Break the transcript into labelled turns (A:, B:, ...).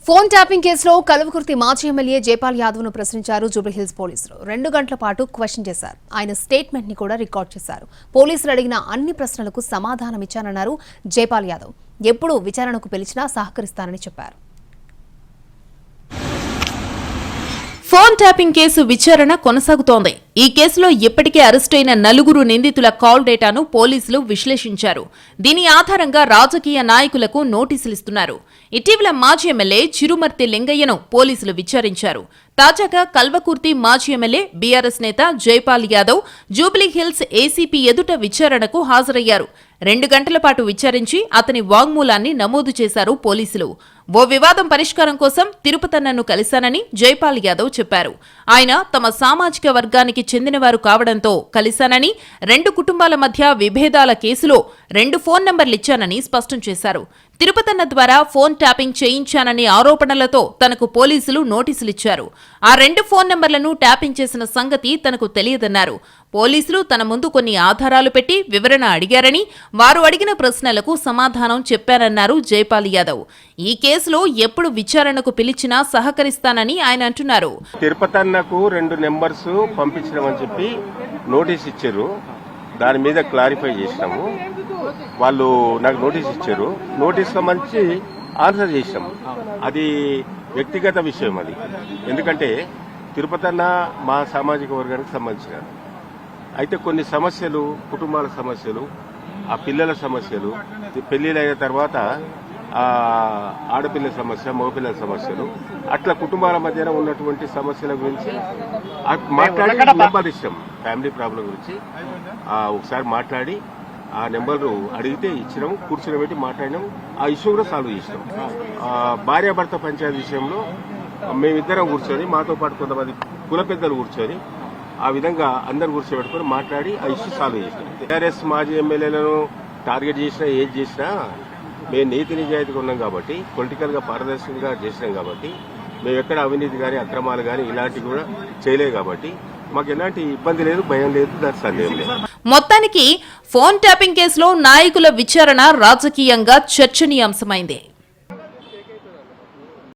A: Phone tapping కేసులో కల్వకుర్తి మాజీ MLA Jaipal Yadav ను ప్రశ్నించారు జూబ్లీహిల్స్ పోలీసులు 2 గంటల పాటు క్వశ్చన్ చేశారు. ఆయన స్టేట్మెంట్ ని కూడా రికార్డ్ చేశారు. పోలీసులు అడిగిన అన్ని ప్రశ్నలకు సమాధానం ఇచ్చానన్నారు జైపాల్ యాదవ్. ఎప్పుడు విచారణకు పిలిచినా సహకరిస్తానని చెప్పారు.
B: ఫోన్ ట్యాపింగ్ కేసు విచారణ కొనసాగుతోంది. ఈ కేసులో ఇప్పటికే అరెస్టైన 4 నిందితుల కాల్ డేటాను పోలీసులు విశ్లేషించారు. దీని ఆధారంగా రాజకీయ నాయకులకు నోటీసులిస్తున్నారు. ఇటీవల మాజీ ఎమ్మెల్యే చిరుమర్తి లింగయ్యను పోలీసులు విచారించారు. తాజాగా కల్వకుర్తి మాజీ ఎమ్మెల్యే బీఆర్ఎస్ నేత జైపాల్ యాదవ్ జూబ్లీహిల్స్ ఏసీపీ ఎదుట విచారణకు హాజరయ్యారు. 2 గంటల పాటు విచారించి అతని వాంగ్మూలాన్ని నమోదు చేశారు పోలీసులు. ఓ వివాదం పరిష్కారం కోసం తిరుపతన్నను కలిశానని జైపాల్ యాదవ్ చెప్పారు. ఆయన తమ సామాజిక వర్గానికి చెందినవారు కావడంతో కలిశానని, 2 కుటుంబాల మధ్య విభేదాల కేసులో 2 ఫోన్ నంబర్లిచ్చానని స్పష్టం చేశారు. తిరుపతన్న ద్వారా ఫోన్ ట్యాపింగ్ చేయించాననే ఆరోపణలతో తనకు పోలీసులు నోటీసులిచ్చారు. ఆ 2 ఫోన్ నంబర్లను ట్యాపింగ్ చేసిన సంగతి తనకు తెలియదన్నారు. పోలీసులు తన ముందు కొన్ని ఆధారాలు పెట్టి వివరణ అడిగారని, వారు అడిగిన ప్రశ్నలకు సమాధానం చెప్పారన్నారు జైపాల్ యాదవ్. ఈ కేసులో ఎప్పుడు విచారణకు పిలిచినా సహకరిస్తానని ఆయన అంటున్నారు.
C: తిరుపతన్నకు 2 నెంబర్స్ పంపించడమని చెప్పి నోటీస్ ఇచ్చారు. దాని మీద క్లారిఫై చేసినాము. వాళ్ళు నాకు నోటీస్ ఇచ్చారు. నోటీస్ సంబంధించి ఆన్సర్ చేసినాము. అది వ్యక్తిగత విషయం. అది ఎందుకంటే తిరుపతన్న మా సామాజిక వర్గానికి సంబంధించిన అయితే కొన్ని సమస్యలు, కుటుంబాల సమస్యలు, ఆ పిల్లల సమస్యలు, పెళ్లిళ్ళైన తర్వాత ఆడపిల్లల సమస్య, మగపిల్లల సమస్యలు, అట్లా కుటుంబాల మధ్యన ఉన్నటువంటి సమస్యల గురించి మాట్లాడి నెంబర్ ఇస్తాం. ఫ్యామిలీ ప్రాబ్లం గురించి ఒకసారి మాట్లాడి ఆ నెంబర్ అడిగితే ఇచ్చినాం. కూర్చొని పెట్టి మాట్లాడినాం. ఆ ఇష్యూ కూడా సాల్వ్ చేసినాం. భార్యాభర్త పంచాయతీ విషయంలో మేమిద్దరం కూర్చొని, మాతో పాటు కొంతమంది కుల పెద్దలు కూర్చొని, ఆ విధంగా అందరు కూర్చోబెట్టుకుని మాట్లాడి ఆ ఇష్యూ సాల్వ్ చేసినాం. టీఆర్ఎస్ మాజీ ఎమ్మెల్యేలను టార్గెట్ చేసినా, ఏది చేసినా మేము నీతి నిజాయితీగా ఉన్నాం కాబట్టి, పొలిటికల్ గా పారదర్శకంగా చేసినాం కాబట్టి, మేము ఎక్కడ అవినీతి కానీ అక్రమాలు కానీ ఇలాంటివి కూడా చేయలేదు కాబట్టి మాకు ఎలాంటి ఇబ్బంది లేదు, భయం లేదు, దాని సందేహం లేదు.
B: మొత్తానికి ఫోన్ ట్యాపింగ్ కేసులో నాయకుల విచారణ రాజకీయంగా చర్చనీయాంశమైంది.